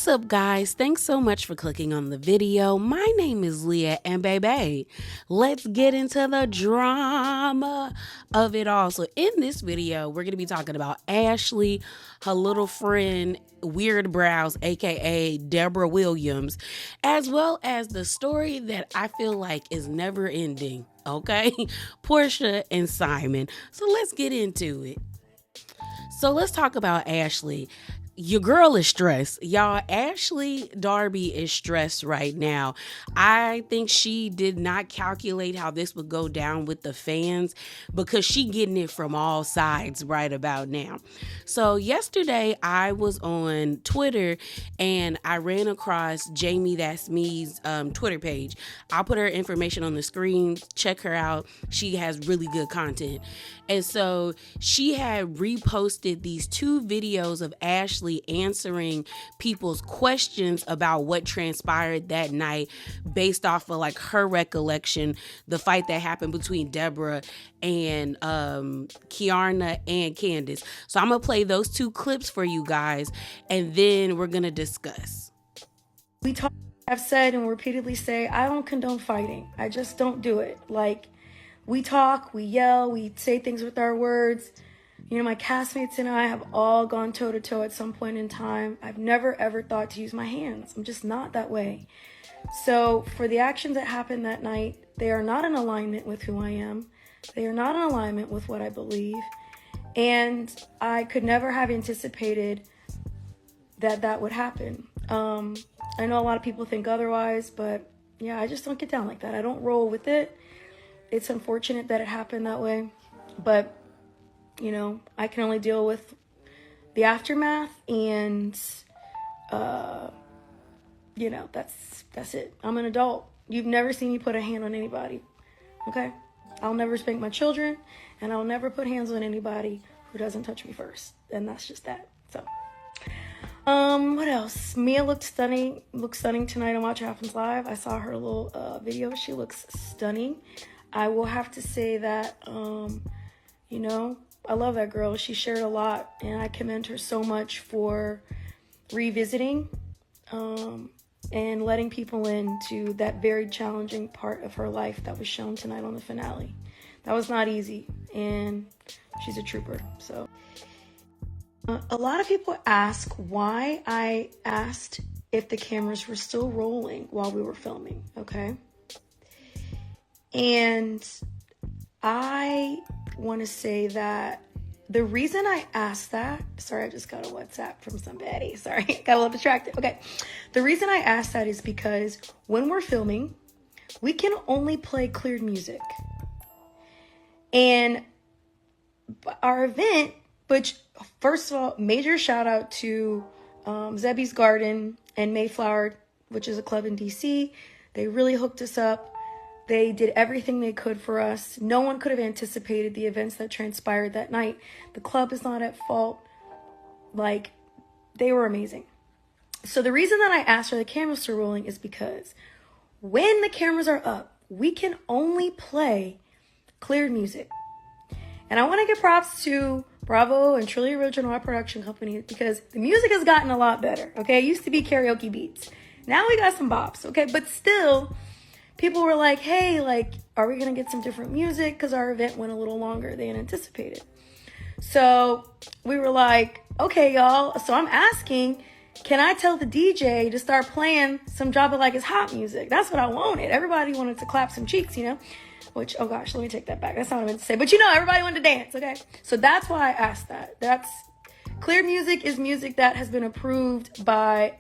What's up, guys? Thanks so much for clicking on the video. My name is Leah, and baby, let's get into the drama of it all. So in this video, we're going to be talking about Ashley, her little friend, Weird Brows, aka Deborah Williams, as well as the story that I feel like is never ending, okay? Porsha and Simon. So let's get into it. So let's talk about Ashley. Your girl is stressed. Y'all, Ashley Darby is stressed right now. I think she did not calculate how this would go down with the fans because she getting it from all sides right about now. So yesterday I was on Twitter and I ran across Jamie That's Me's Twitter page. I'll put her information on the screen. Check her out. She has really good content. And so she had reposted these two videos of Ashley answering people's questions about what transpired that night based off of like her recollection, the fight that happened between Deborah and Kiarna and Candace. So I'm going to play those two clips for you guys, and then we're going to discuss. I've said and repeatedly say, I don't condone fighting. I just don't do it. Like, we talk, we yell, we say things with our words. You know, my castmates and I have all gone toe-to-toe at some point in time. I've never, ever thought to use my hands. I'm just not that way. So for the actions that happened that night, they are not in alignment with who I am. They are not in alignment with what I believe. And I could never have anticipated that that would happen. I know a lot of people think otherwise, but yeah, I just don't get down like that. I don't roll with it. It's unfortunate that it happened that way, but you know, I can only deal with the aftermath, and you know, that's it. I'm an adult. You've never seen me put a hand on anybody, okay? I'll never spank my children, and I'll never put hands on anybody who doesn't touch me first, and that's just that. So, what else? Mia looked stunning tonight on Watch What Happens Live. I saw her little video. She looks stunning. I will have to say that, you know, I love that girl. She shared a lot, and I commend her so much for revisiting and letting people into that very challenging part of her life that was shown tonight on the finale. That was not easy, and she's a trooper. So, a lot of people ask why I asked if the cameras were still rolling while we were filming, okay? And I want to say that the reason I asked that, sorry, I just got a WhatsApp from somebody. Sorry, got a little distracted. Okay. The reason I asked that is because when we're filming, we can only play cleared music. And our event, which first of all, major shout out to Zebby's Garden and Mayflower, which is a club in DC. They really hooked us up. They did everything they could for us. No one could have anticipated the events that transpired that night. The club is not at fault. Like, they were amazing. So the reason that I asked for the cameras to rolling is because when the cameras are up, we can only play cleared music. And I want to give props to Bravo and Truly Original, our production company, because the music has gotten a lot better, okay? It used to be karaoke beats. Now we got some bops, okay? But still, people were like, hey, like, are we going to get some different music? Because our event went a little longer than anticipated. So we were like, okay, y'all. So I'm asking, can I tell the DJ to start playing some Drop It Like It's Hot music? That's what I wanted. Everybody wanted to clap some cheeks, you know? Which, oh gosh, let me take that back. That's not what I meant to say. But you know, everybody wanted to dance, okay? So that's why I asked that. That's clear music is music that has been approved by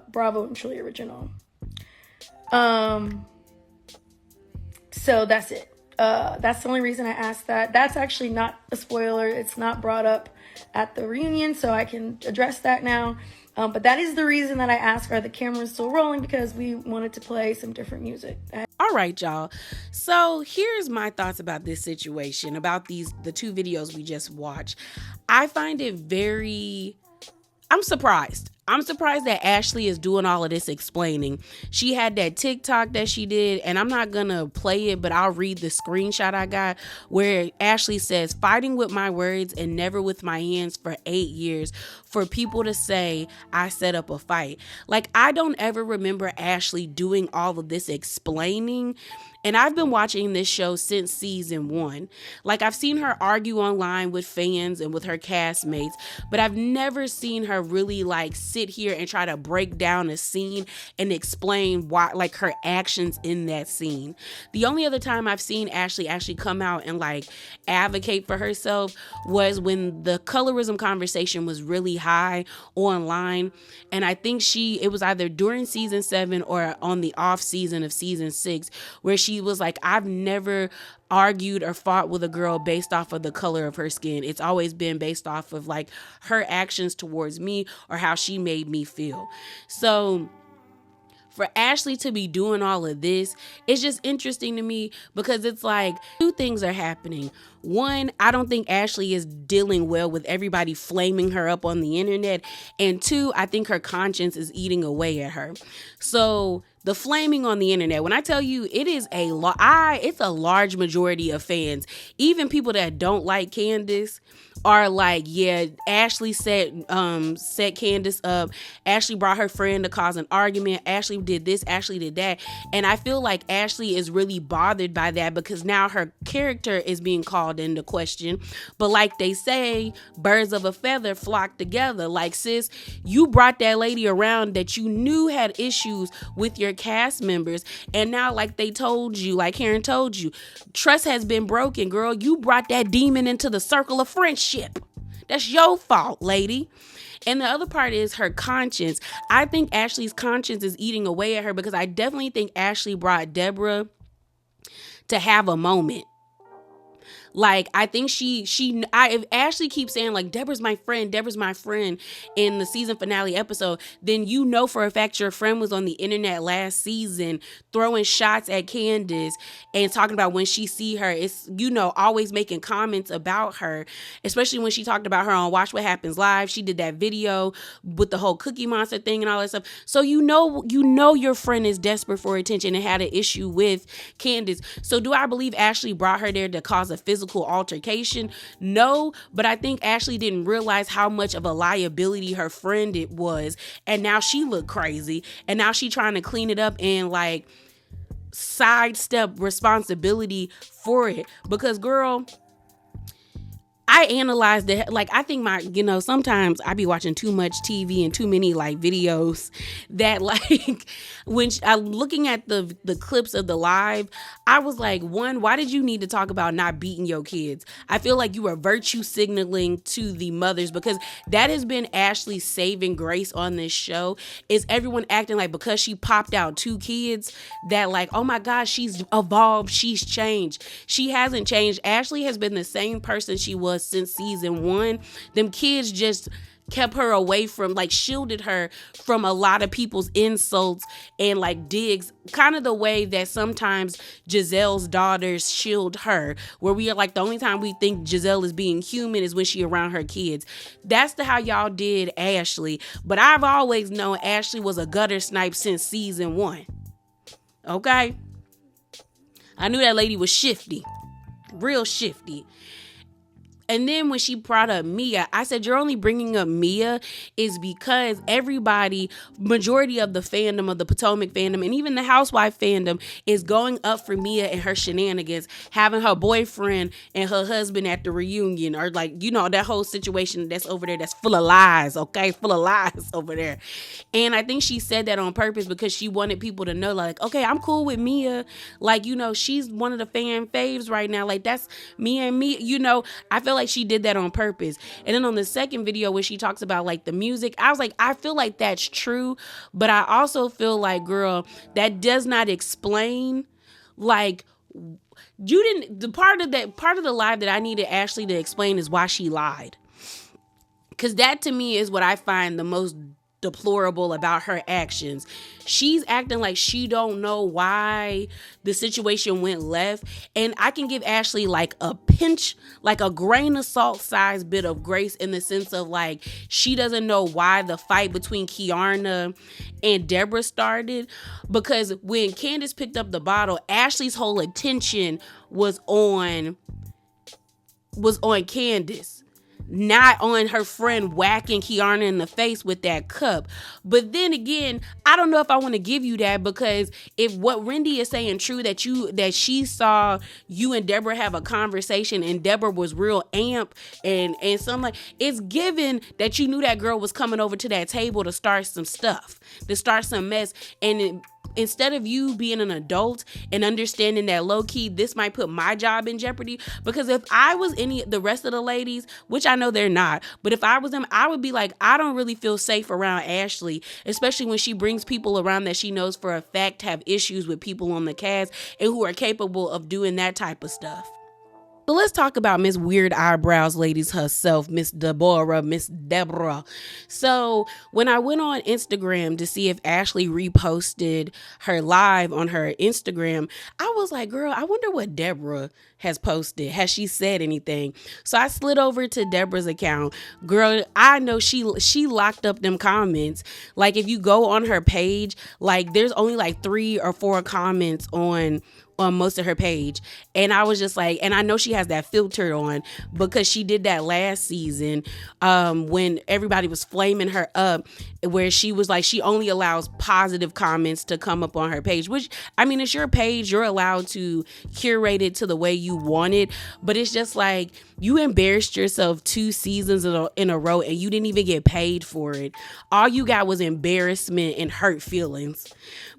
Bravo and Truly Original. So that's it. That's the only reason I asked that. That's actually not a spoiler. It's not brought up at the reunion, so I can address that now. But that is the reason that I asked, are the cameras still rolling? Because we wanted to play some different music. All right, y'all. So here's my thoughts about this situation, about the two videos we just watched. I find it very I'm surprised. I'm surprised that Ashley is doing all of this explaining. She had that TikTok that she did, and I'm not gonna play it, but I'll read the screenshot I got where Ashley says, fighting with my words and never with my hands for 8 years for people to say I set up a fight. Like, I don't ever remember Ashley doing all of this explaining. And I've been watching this show since season 1. Like, I've seen her argue online with fans and with her castmates, but I've never seen her really like sit here and try to break down a scene and explain why, like, her actions in that scene. The only other time I've seen Ashley actually come out and like advocate for herself was when the colorism conversation was really high online. And I think it was either during season 7 or on the off season of season 6, where she was like, I've never argued or fought with a girl based off of the color of her skin. It's always been based off of like her actions towards me or how she made me feel. So for Ashley to be doing all of this, it's just interesting to me because it's like two things are happening. One, I don't think Ashley is dealing well with everybody flaming her up on the internet. And two, I think her conscience is eating away at her. So the flaming on the internet, when I tell you it is it's a large majority of fans, even people that don't like Candace, are like, yeah, Ashley set Candace up. Ashley brought her friend to cause an argument. Ashley did this, Ashley did that. And I feel like Ashley is really bothered by that because now her character is being called into question. But like they say, birds of a feather flock together. Like, sis, you brought that lady around that you knew had issues with your cast members. And now, like they told you, like Karen told you, trust has been broken, girl. You brought that demon into the circle of friendship. That's your fault, lady. And the other part is her conscience. I think Ashley's conscience is eating away at her because I definitely think Ashley brought Deborah to have a moment. Like, I think if Ashley keeps saying like, Deborah's my friend in the season finale episode, then you know for a fact your friend was on the internet last season throwing shots at Candace and talking about when she see her, it's, always making comments about her, especially when she talked about her on Watch What Happens Live. She did that video with the whole Cookie Monster thing and all that stuff. So you know your friend is desperate for attention and had an issue with Candace. So do I believe Ashley brought her there to cause a physical altercation? No, but I think Ashley didn't realize how much of a liability her friend it was, and now she looked crazy, and now she trying to clean it up and like sidestep responsibility for it. Because, girl, I analyzed it. Like, I think sometimes I be watching too much TV and too many like videos that like when I'm looking at the clips of the live, I was like, one, why did you need to talk about not beating your kids? I feel like you are virtue signaling to the mothers, because that has been Ashley's saving grace on this show, is everyone acting like because she popped out 2 kids that like, oh my gosh, she's evolved, she's changed. She hasn't changed. Ashley has been the same person she was since season 1. Them kids just kept her away from, like, shielded her from a lot of people's insults and like digs, kind of the way that sometimes Giselle's daughters shield her, where we are like, the only time we think Giselle is being human is when she around her kids. That's how y'all did Ashley. But I've always known Ashley was a gutter snipe since season 1. Okay? I knew that lady was shifty. Real shifty. And then when she brought up Mia, I said, you're only bringing up Mia is because majority of the fandom, of the Potomac fandom, and even the Housewife fandom is going up for Mia and her shenanigans, having her boyfriend and her husband at the reunion, or like, that whole situation that's over there that's full of lies, okay? Full of lies over there. And I think she said that on purpose because she wanted people to know, like, okay, I'm cool with Mia. Like, she's one of the fan faves right now. Like, that's Mia and me. I feel like she did that on purpose. And then on the second video where she talks about like the music, I was like, I feel like that's true, but I also feel like, girl, that does not explain, like, you didn't, the part of the live that I needed Ashley to explain is why she lied. Because that to me is what I find the most deplorable about her actions. She's acting like she don't know why the situation went left. And I can give Ashley like a pinch, like a grain of salt size bit of grace, in the sense of like, she doesn't know why the fight between Kiarna and Deborah started. Because when Candace picked up the bottle, Ashley's whole attention was on Candace, not on her friend whacking Kiarna in the face with that cup. But then again, I don't know if I want to give you that, because if what Rendy is saying true, that she saw you and Deborah have a conversation and Deborah was real amp and something, like, it's given that you knew that girl was coming over to that table to start some stuff, to start some mess. And instead of you being an adult and understanding that low key, this might put my job in jeopardy. Because if I was the rest of the ladies, which I know they're not, but if I was them, I would be like, I don't really feel safe around Ashley, especially when she brings people around that she knows for a fact have issues with people on the cast and who are capable of doing that type of stuff. So let's talk about Miss Weird Eyebrows Ladies herself, Miss Deborah. So when I went on Instagram to see if Ashley reposted her live on her Instagram, I was like, girl, I wonder what Deborah has posted. Has she said anything? So I slid over to Deborah's account. Girl, I know she locked up them comments. Like, if you go on her page, like, there's only like 3 or 4 comments on most of her page. And I was just like, and I know she has that filter on because she did that last season when everybody was flaming her up, where she was like, she only allows positive comments to come up on her page, which, I mean, it's your page. You're allowed to curate it to the way you want it. But it's just like, you embarrassed yourself 2 seasons in a row and you didn't even get paid for it. All you got was embarrassment and hurt feelings,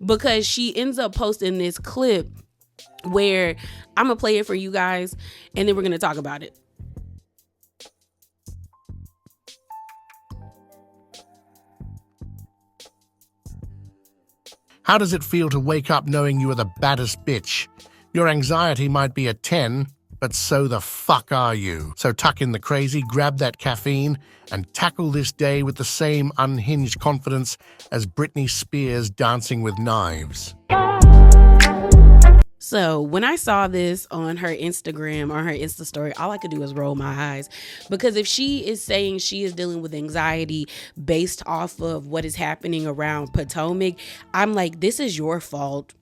because she ends up posting this clip where I'm gonna play it for you guys and then we're gonna talk about it. How does it feel to wake up knowing you are the baddest bitch? Your anxiety might be a 10, but so the fuck are you. So tuck in the crazy, grab that caffeine, and tackle this day with the same unhinged confidence as Britney Spears dancing with knives. So when I saw this on her Instagram, or her Insta story, all I could do was roll my eyes, because if she is saying she is dealing with anxiety based off of what is happening around Potomac, I'm like, this is your fault.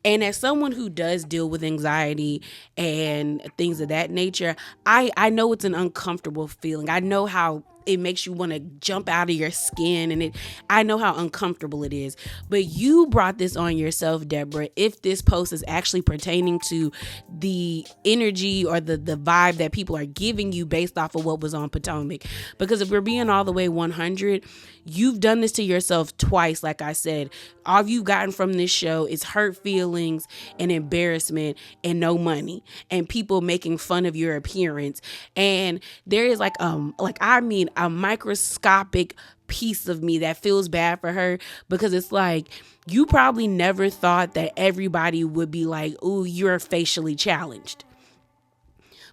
And as someone who does deal with anxiety and things of that nature, I know it's an uncomfortable feeling. I know how it makes you want to jump out of your skin, and I know how uncomfortable it is. But you brought this on yourself, Deborah, if this post is actually pertaining to the energy or the vibe that people are giving you based off of what was on Potomac. Because if we're being all the way 100, you've done this to yourself twice. Like I said, all you've gotten from this show is hurt feelings and embarrassment and no money and people making fun of your appearance. And there is a microscopic piece of me that feels bad for her, because it's like, you probably never thought that everybody would be like, ooh, you're facially challenged.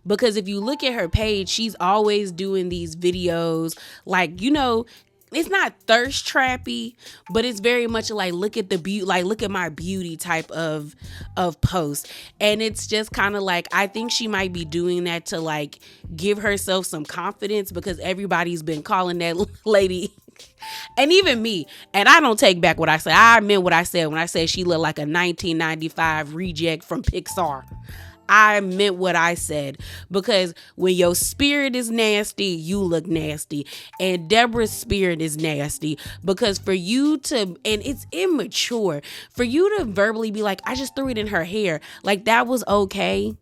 Because if you look at her page, she's always doing these videos, like, you know, it's not thirst trappy, but it's very much like, look at the beauty, like, look at my beauty type of post. And it's just kind of like, I think she might be doing that to like give herself some confidence, because everybody's been calling that lady and even me, and I don't take back what I said. I meant what I said when I said she looked like a 1995 reject from Pixar. I meant what I said, because when your spirit is nasty, you look nasty. And Deborah's spirit is nasty, because for you to, and it's immature, for you to verbally be like, I just threw it in her hair, like that was okay.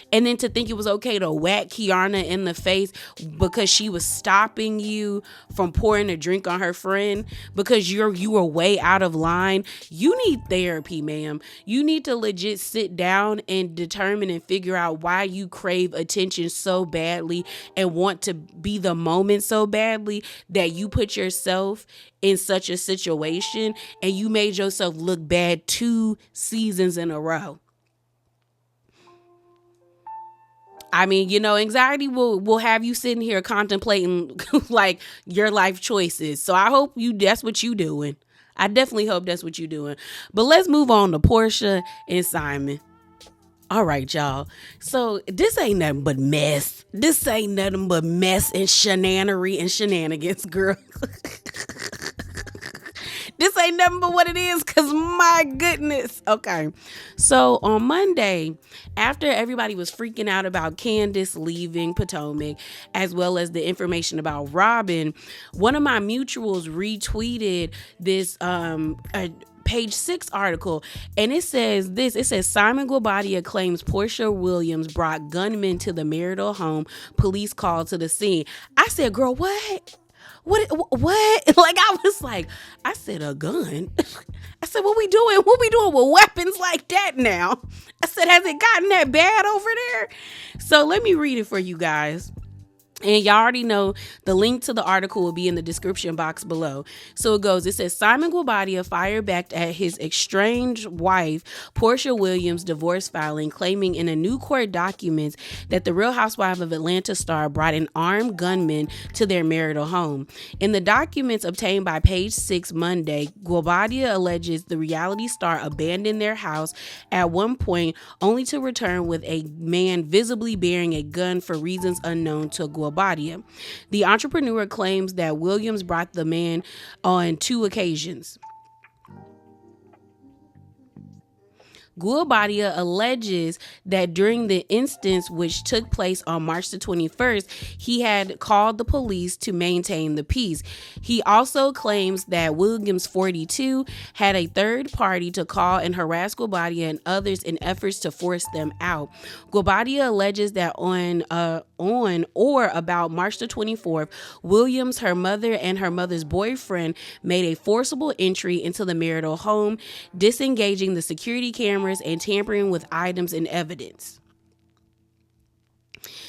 And then to think it was okay to whack Kiarna in the face because she was stopping you from pouring a drink on her friend because you were way out of line. You need therapy, ma'am. You need to legit sit down and determine and figure out why you crave attention so badly and want to be the moment so badly that you put yourself in such a situation and you made yourself look bad 2 seasons in a row. I mean, anxiety will have you sitting here contemplating like your life choices. So I hope that's what you doing. I definitely hope that's what you doing. But let's move on to Porsha and Simon. All right, y'all. So this ain't nothing but mess. This ain't nothing but mess and shenanery and shenanigans, girl. This ain't nothing but what it is, because my goodness. Okay. So on Monday, after everybody was freaking out about Candace leaving Potomac, as well as the information about Robin, one of my mutuals retweeted this Page 6 article, and it says Simon Guobadia claims Porsha Williams brought gunmen to the marital home. Police called to the scene. I said, girl, what? What? Like, I said, a gun? I said, what we doing? What we doing with weapons like that now? I said, has it gotten that bad over there? So let me read it for you guys. And y'all already know the link to the article will be in the description box below. So it says, Simon Guobadia fired back at his estranged wife, Porsha Williams' divorce filing, claiming in a new court documents that the Real Housewives of Atlanta star brought an armed gunman to their marital home. In the documents obtained by Page 6 Monday, Guobadia alleges the reality star abandoned their house at one point, only to return with a man visibly bearing a gun for reasons unknown to Guobadia. The entrepreneur claims that Williams brought the man on 2 occasions. Guobadia alleges that during the instance, which took place on March the 21st, he had called the police to maintain the peace. He also claims that Williams, 42, had a third party to call and harass Guobadia and others in efforts to force them out. Guobadia alleges that on or about March the 24th, Williams, her mother, and her mother's boyfriend made a forcible entry into the marital home, disengaging the security cameras and tampering with items and evidence.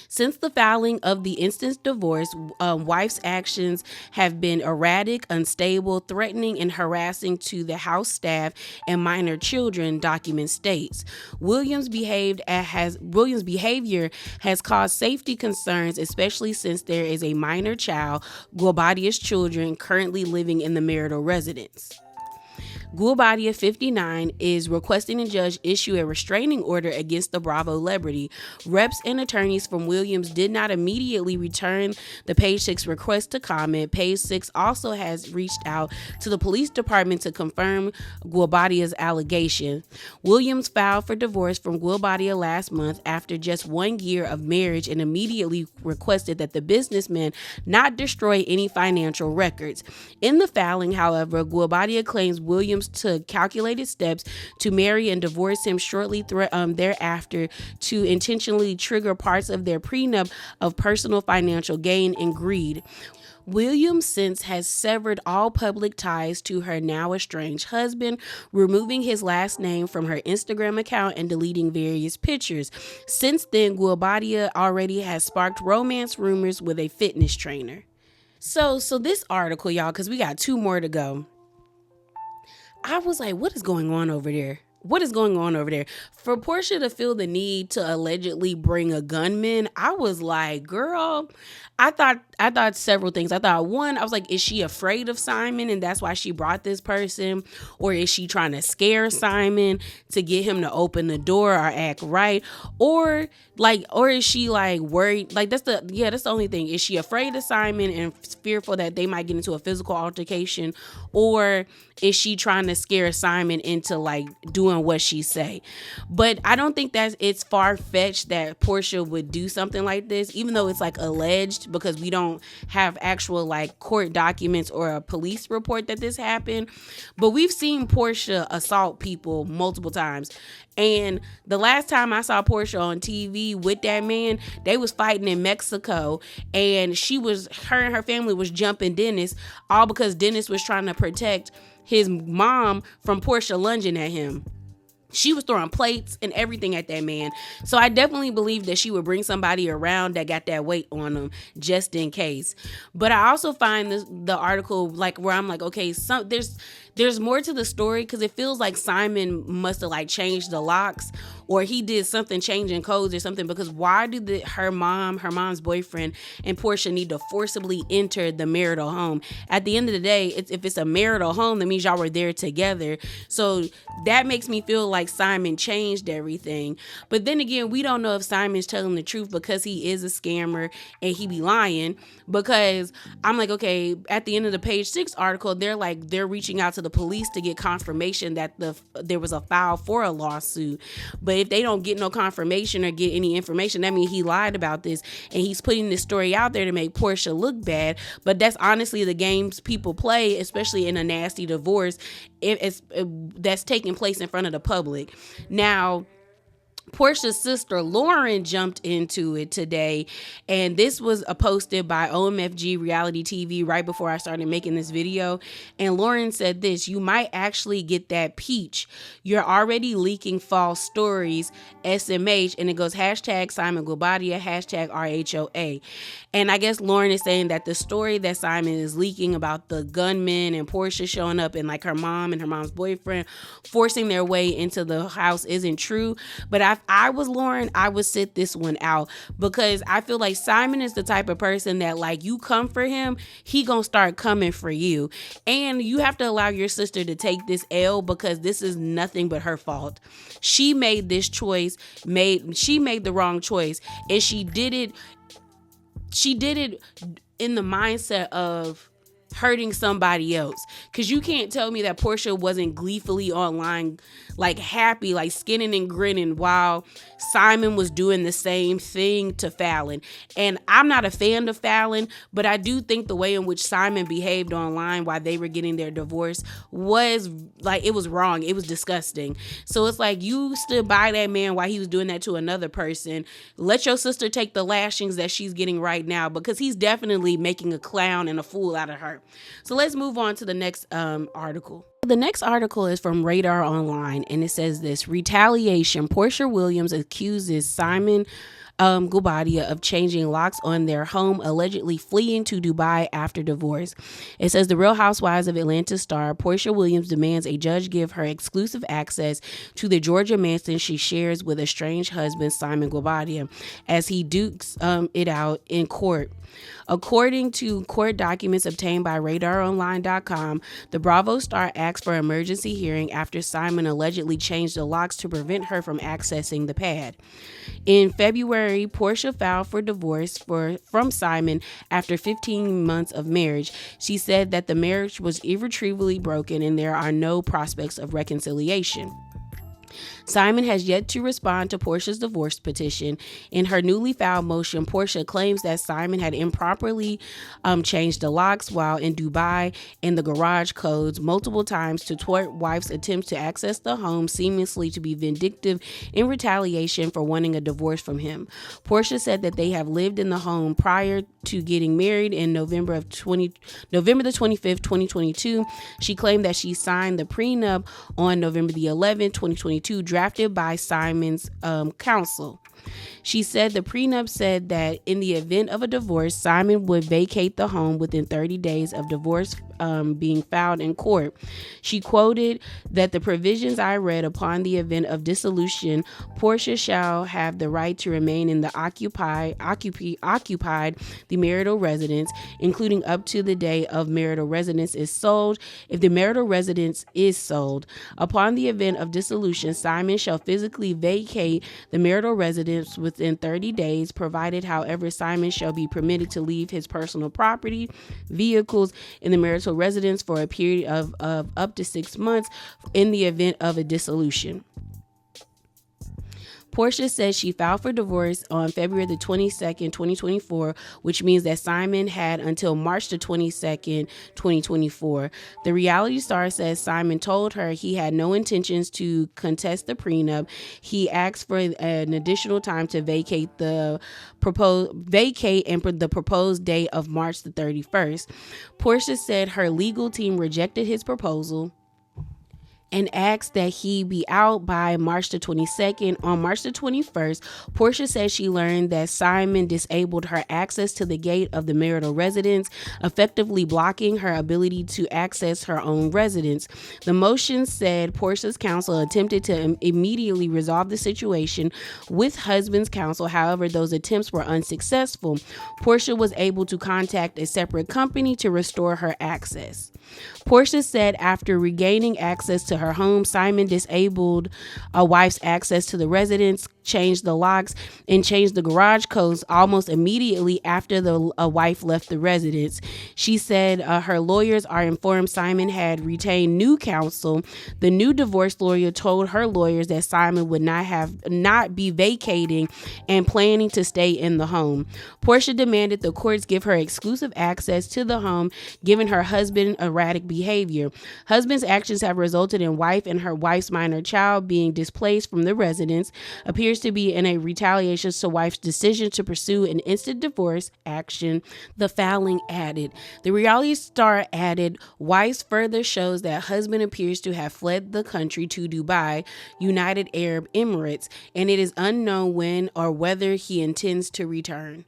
Since the filing of the instant divorce, wife's actions have been erratic, unstable, threatening, and harassing to the house staff and minor children, document states. Williams' behavior has caused safety concerns, especially since there is a minor child, Guobadia's children, currently living in the marital residence. Guobadia, 59, is requesting a judge issue a restraining order against the Bravo celebrity. Reps and attorneys from Williams did not immediately return the Page 6 request to comment. Page 6 also has reached out to the police department to confirm Guobadia's allegation. Williams filed for divorce from Guobadia last month after just 1 year of marriage and immediately requested that the businessman not destroy any financial records. In the filing, however, Guobadia claims Williams took calculated steps to marry and divorce him shortly thereafter to intentionally trigger parts of their prenup of personal financial gain and greed. Williams since has severed all public ties to her now estranged husband, removing his last name from her Instagram account and deleting various pictures. Since then, Guobadia already has sparked romance rumors with a fitness trainer. So this article, y'all, because we got 2 more to go. I was like, what is going on over there? What is going on over there? For Porsha to feel the need to allegedly bring a gunman, I was like, girl, I thought several things. I thought, one, I was like, is she afraid of Simon and that's why she brought this person? Or is she trying to scare Simon to get him to open the door or act right? Or is she like worried? Like, that's the only thing. Is she afraid of Simon and fearful that they might get into a physical altercation? Or is she trying to scare Simon into like doing what she say? But I don't think it's far-fetched that Porsha would do something like this, even though it's like alleged, because we don't have actual like court documents or a police report that this happened. But we've seen Porsha assault people multiple times. And the last time I saw Porsha on TV with that man, they was fighting in Mexico, and her and her family was jumping Dennis, all because Dennis was trying to protect his mom from Porsha lunging at him. She was throwing plates and everything at that man. So I definitely believe that she would bring somebody around that got that weight on them just in case. But I also find the article like where I'm like, okay, there's there's more to the story, because it feels like Simon must have like changed the locks, or he did something changing codes or something, because why did her mom's boyfriend and Porsha need to forcibly enter the marital home? At the end of the day, if it's a marital home, that means y'all were there together. So that makes me feel like Simon changed everything. But then again, we don't know if Simon's telling the truth, because he is a scammer and he be lying. Because I'm like, okay, at the end of the page 6 article, they're reaching out to the police to get confirmation that there was a file for a lawsuit. But if they don't get no confirmation or get any information, that means he lied about this, and he's putting this story out there to make Porsha look bad. But that's honestly the games people play, especially in a nasty divorce, that's taking place in front of the public. Now, Porsha's sister Lauren jumped into it today, and this was posted by OMFG Reality TV right before I started making this video. And Lauren said this: "You might actually get that peach. You're already leaking false stories, SMH." And it goes hashtag Simon Guobadia, hashtag RHOA. And I guess Lauren is saying that the story that Simon is leaking about the gunman and Porsha showing up and like her mom and her mom's boyfriend forcing their way into the house isn't true. But if I was Lauren, I would sit this one out, because I feel like Simon is the type of person that, like, you come for him, he gonna start coming for you. And you have to allow your sister to take this L, because this is nothing but her fault. She made this choice, she made the wrong choice, and she did it in the mindset of hurting somebody else. Because you can't tell me that Porsha wasn't gleefully online, like happy, like skinning and grinning, while Simon was doing the same thing to Fallon. And I'm not a fan of Fallon, but I do think the way in which Simon behaved online while they were getting their divorce was like, it was wrong. It was disgusting. So it's like, you stood by that man while he was doing that to another person. Let your sister take the lashings that she's getting right now, because he's definitely making a clown and a fool out of her. So let's move on to the next article. The next article is from Radar Online, and it says this: retaliation. Porsha Williams accuses Simon Guobadia of changing locks on their home, allegedly fleeing to Dubai after divorce. It says the Real Housewives of Atlanta star Porsha Williams demands a judge give her exclusive access to the Georgia mansion she shares with estranged husband Simon Guobadia, as he dukes it out in court. According to court documents obtained by RadarOnline.com, the Bravo star asked for emergency hearing after Simon allegedly changed the locks to prevent her from accessing the pad. In February, Porsha filed for divorce from Simon after 15 months of marriage. She said that the marriage was irretrievably broken and there are no prospects of reconciliation. Simon has yet to respond to Porsha's divorce petition. In her newly filed motion, Porsha claims that Simon had improperly changed the locks while in Dubai and the garage codes multiple times to thwart wife's attempts to access the home, seamlessly to be vindictive in retaliation for wanting a divorce from him. Porsha said that they have lived in the home prior to getting married in November the 25th, 2022. She claimed that she signed the prenup on November the 11th, 2022, drafted by Simon's counsel. She said the prenup said that in the event of a divorce, Simon would vacate the home within 30 days of divorce being filed in court. She quoted that the provisions I read: upon the event of dissolution, Porsha shall have the right to remain in the occupied the marital residence, including up to the day of marital residence is sold. If the marital residence is sold, upon the event of dissolution, Simon shall physically vacate the marital residence within 30 days, provided, however, Simon shall be permitted to leave his personal property, vehicles in the marital residence for a period of up to 6 months in the event of a dissolution. Porsha says she filed for divorce on February the 22nd, 2024, which means that Simon had until March the 22nd, 2024. The reality star says Simon told her he had no intentions to contest the prenup. He asked for an additional time to vacate and the proposed date of March the 31st. Porsha said her legal team rejected his proposal and asked that he be out by March the 22nd. On March the 21st, Porsha said she learned that Simon disabled her access to the gate of the marital residence, effectively blocking her ability to access her own residence. The motion said Porsha's counsel attempted to immediately resolve the situation with husband's counsel. However, those attempts were unsuccessful. Porsha was able to contact a separate company to restore her access. Porsha said after regaining access to her home, Simon disabled a wife's access to the residence, changed the locks, and changed the garage codes almost immediately after the wife left the residence. She said her lawyers are informed Simon had retained new counsel. The new divorce lawyer told her lawyers that Simon would not be vacating and planning to stay in the home. Porsha demanded the courts give her exclusive access to the home, given her husband erratic behavior. Husband's actions have resulted in wife and her wife's minor child being displaced from the residence. Appears to be in a retaliation to wife's decision to pursue an instant divorce action, the filing added. The reality star added, Weiss further shows that husband appears to have fled the country to Dubai, United Arab Emirates, and it is unknown when or whether he intends to return.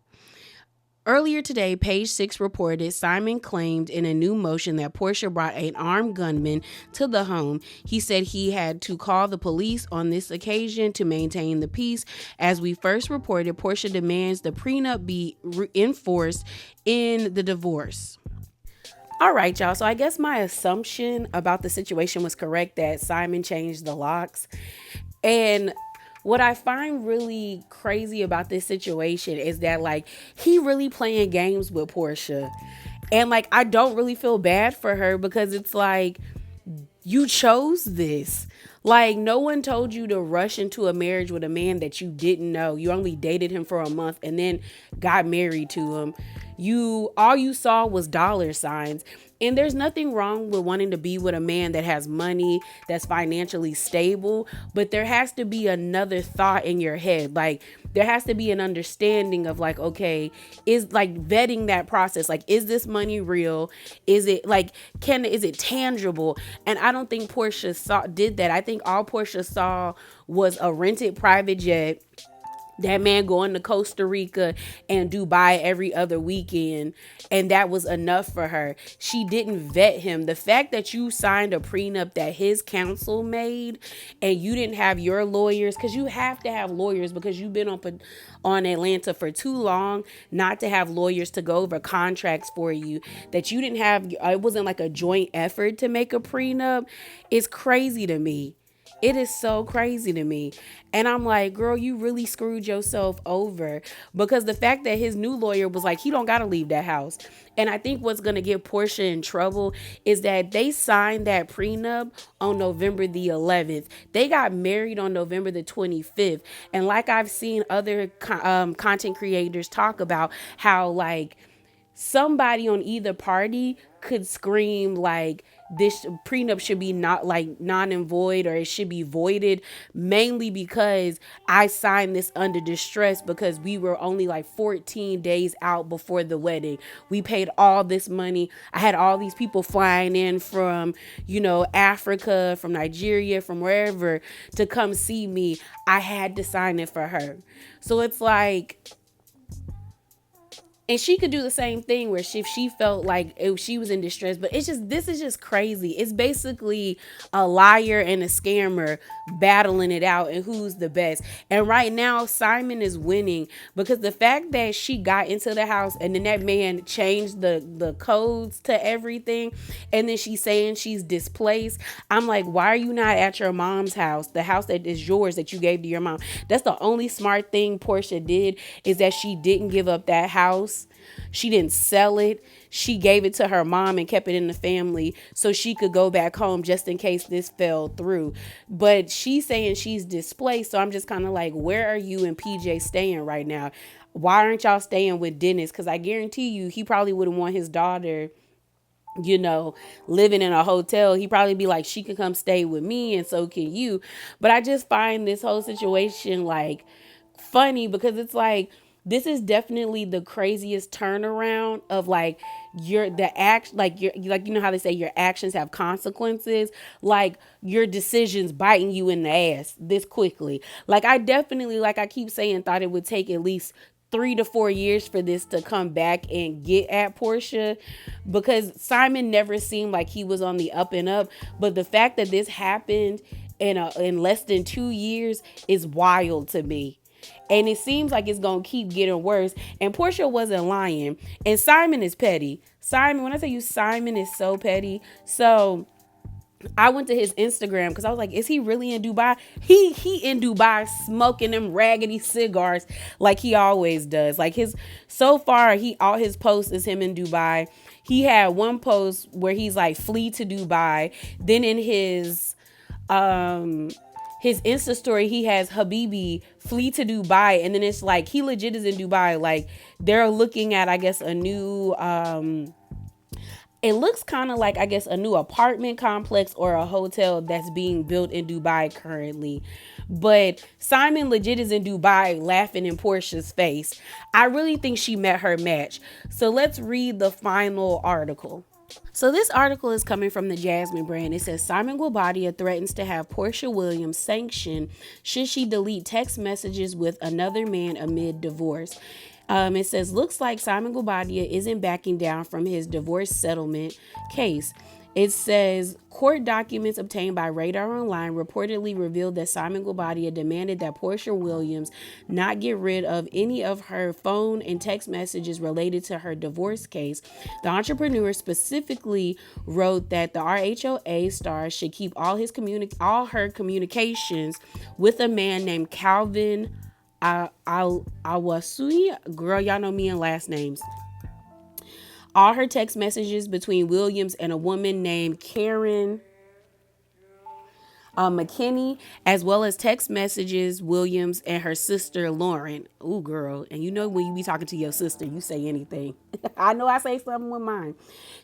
Earlier today, Page 6 reported Simon claimed in a new motion that Porsha brought an armed gunman to the home. He said he had to call the police on this occasion to maintain the peace. As we first reported, Porsha demands the prenup be enforced in the divorce. All right, y'all. So I guess my assumption about the situation was correct, that Simon changed the locks. And what I find really crazy about this situation is that, like, he really playing games with Porsha. And, like, I don't really feel bad for her, because it's like, you chose this. Like, no one told you to rush into a marriage with a man that you didn't know. You only dated him for a month and then got married to him. All you saw was dollar signs. And there's nothing wrong with wanting to be with a man that has money, that's financially stable, but there has to be another thought in your head. Like, there has to be an understanding of, like, okay, is, like, vetting that process. Like, is this money real? Is it, like, is it tangible? And I don't think Porsha did that. I think all Porsha saw was a rented private jet, that man going to Costa Rica and Dubai every other weekend, and that was enough for her. She didn't vet him. The fact that you signed a prenup that his counsel made and you didn't have your lawyers, because you have to have lawyers, because you've been on Atlanta for too long not to have lawyers to go over contracts for you, that you didn't have, it wasn't like a joint effort to make a prenup, is crazy to me. It is so crazy to me. And I'm like, girl, you really screwed yourself over, because the fact that his new lawyer was like, he don't got to leave that house. And I think what's going to get Porsha in trouble is that they signed that prenup on November the 11th. They got married on November the 25th. And like I've seen other content creators talk about how, like, somebody on either party could scream like this prenup should be not like non and void, or it should be voided, mainly because I signed this under distress, because we were only like 14 days out before the wedding. We paid all this money. I had all these people flying in from, Africa, from Nigeria, from wherever, to come see me. I had to sign it for her. So it's like, and she could do the same thing where if she felt like she was in distress. But this is just crazy. It's basically a liar and a scammer battling it out, and who's the best. And right now, Simon is winning, because the fact that she got into the house and then that man changed the codes to everything, and then she's saying she's displaced. I'm like, why are you not at your mom's house? The house that is yours, that you gave to your mom. That's the only smart thing Porsha did, is that she didn't give up that house. She didn't sell it. She gave it to her mom and kept it in the family so she could go back home just in case this fell through. But she's saying she's displaced. So I'm just kind of like, where are you and PJ staying right now? Why aren't y'all staying with Dennis? Because I guarantee you, he probably wouldn't want his daughter, living in a hotel. He'd probably be like, she can come stay with me and so can you. But I just find this whole situation like funny, because it's like, this is definitely the craziest turnaround of like your the act like your like you know how they say your actions have consequences, like your decisions biting you in the ass this quickly. Like I definitely, like I keep saying, thought it would take at least 3 to 4 years for this to come back and get at Porsha, because Simon never seemed like he was on the up and up. But the fact that this happened in less than 2 years is wild to me. And it seems like it's gonna keep getting worse. And Porsha wasn't lying. And Simon is petty. Simon, when I tell you Simon is so petty. So I went to his Instagram because I was like, is he really in Dubai? He in Dubai smoking them raggedy cigars like he always does. Like his so far, he all his posts is him in Dubai. He had one post where he's like flee to Dubai. Then in his Insta story, he has Habibi flee to Dubai, and then it's like he legit is in Dubai. Like they're looking at, I guess, a new it looks kind of like, I guess, a new apartment complex or a hotel that's being built in Dubai currently. But Simon legit is in Dubai laughing in Porsha's face. I really think she met her match. So let's read the final article. So this article is coming from the Jasmine brand. It says Simon Guobadia threatens to have Porsha Williams sanctioned should she delete text messages with another man amid divorce. It says, looks like Simon Guobadia isn't backing down from his divorce settlement case. It says court documents obtained by Radar Online reportedly revealed that Simon Guobadia demanded that Porsha Williams not get rid of any of her phone and text messages related to her divorce case. The entrepreneur specifically wrote that the RHOA star should keep all her communications with a man named Calvin Awasui. Girl, y'all know me and last names. All her text messages between Williams and a woman named Karen McKinney, as well as text messages Williams and her sister Lauren. Ooh, girl. And you know when you be talking to your sister, you say anything. I know I say something with mine.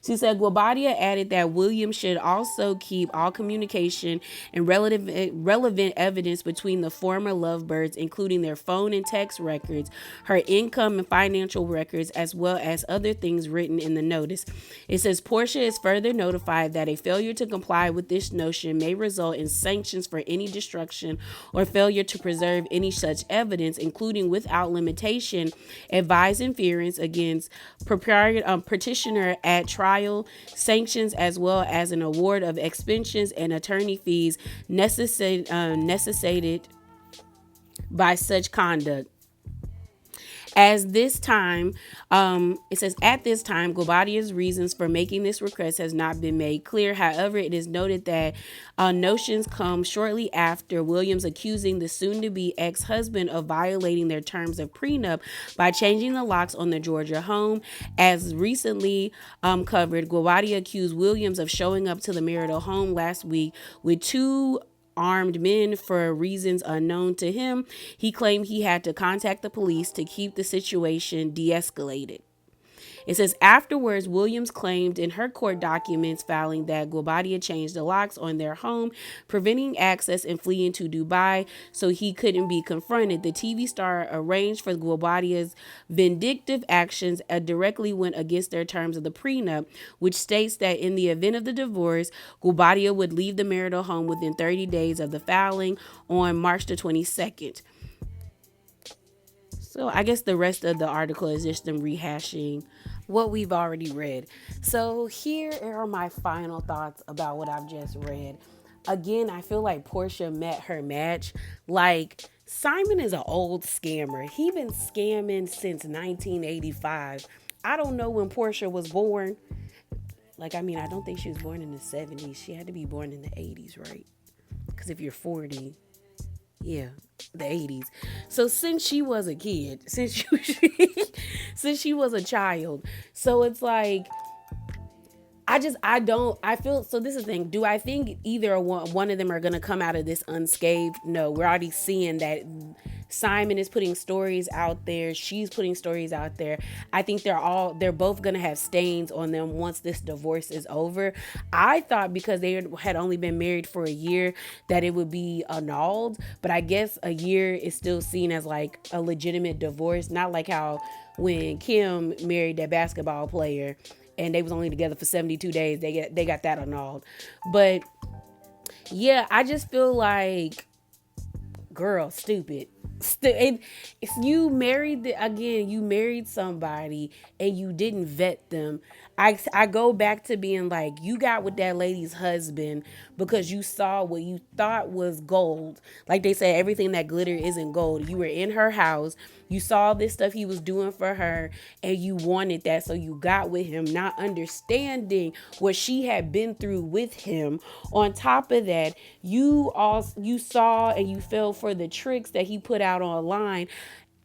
She said Guobadia added that Williams should also keep all communication and relevant evidence between the former lovebirds, including their phone and text records, her income and financial records, as well as other things written in the notice. It says Porsha is further notified that a failure to comply with this notion may result in sanctions for any destruction or failure to preserve any such evidence, including without limitation, advised inference against petitioner at trial, sanctions, as well as an award of expenses and attorney fees necessitated by such conduct. As this time, it says, at this time, Guobadia's reasons for making this request has not been made clear. However, it is noted that notions come shortly after Williams accusing the soon-to-be ex-husband of violating their terms of prenup by changing the locks on the Georgia home. As recently covered, Guobadia accused Williams of showing up to the marital home last week with two armed men for reasons unknown to him. He claimed he had to contact the police to keep the situation de-escalated. It says afterwards, Williams claimed in her court documents filing that Guobadia changed the locks on their home, preventing access and fleeing to Dubai so he couldn't be confronted. The TV star arranged for Guobadia's vindictive actions directly went against their terms of the prenup, which states that in the event of the divorce, Guobadia would leave the marital home within 30 days of the filing on March the 22nd. So I guess the rest of the article is just them rehashing what we've already read. So here are my final thoughts about what I've just read. Again, I feel like Porsha met her match. Like, Simon is an old scammer. He been scamming since 1985. I don't know when Porsha was born. Like, I mean, I don't think she was born in the 70s. She had to be born in the 80s, right? Because if you're 40, yeah, the 80s. So since she was a kid, since she was a child, so it's like, I feel, so this is the thing. Do I think either one of them are going to come out of this unscathed? No, we're already seeing that Simon is putting stories out there. She's putting stories out there. I think they're both gonna have stains on them once this divorce is over. I thought because they had only been married for a year that it would be annulled, but I guess a year is still seen as like a legitimate divorce, not like how when Kim married that basketball player and they was only together for 72 days, they got that annulled. But yeah, I just feel like, girl, stupid. And if you married somebody and you didn't vet them. I go back to being like, you got with that lady's husband because you saw what you thought was gold. Like they say, everything that glitter isn't gold. You were in her house, you saw this stuff he was doing for her, and you wanted that, so you got with him, not understanding what she had been through with him. On top of that, you saw and you fell for the tricks that he put out online,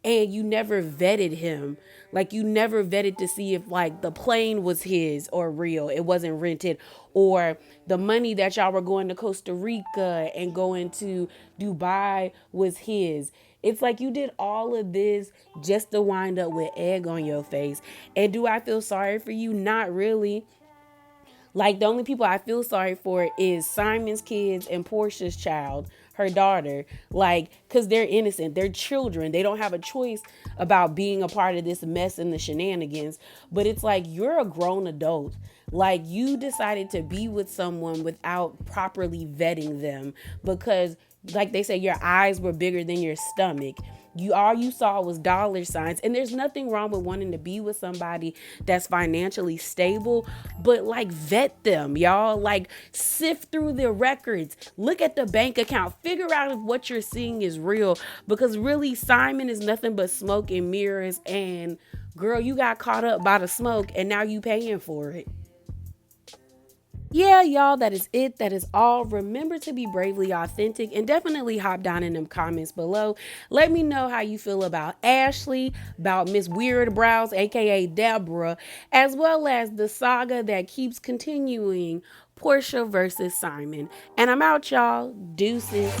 and you never vetted him. Like, you never vetted to see if like the plane was his or real, it wasn't rented, or the money that y'all were going to Costa Rica and going to Dubai was his. It's like you did all of this just to wind up with egg on your face. And do I feel sorry for you? Not really. Like, the only people I feel sorry for is Simon's kids and Porsha's child, her daughter. Like, because they're innocent. They're children. They don't have a choice about being a part of this mess and the shenanigans. But it's like, you're a grown adult. Like, you decided to be with someone without properly vetting them because, like they say, your eyes were bigger than your stomach. All you saw was dollar signs, and there's nothing wrong with wanting to be with somebody that's financially stable, but like, vet them, y'all. Like, sift through their records, look at the bank account, figure out if what you're seeing is real, because really Simon is nothing but smoke and mirrors, and girl, you got caught up by the smoke and now you paying for it. Yeah, y'all, that is it. That is all. Remember to be bravely authentic and definitely hop down in them comments below. Let me know how you feel about Ashley, about Miss Weird Brows, aka Deborah, as well as the saga that keeps continuing, Porsha versus Simon. And I'm out, y'all. Deuces.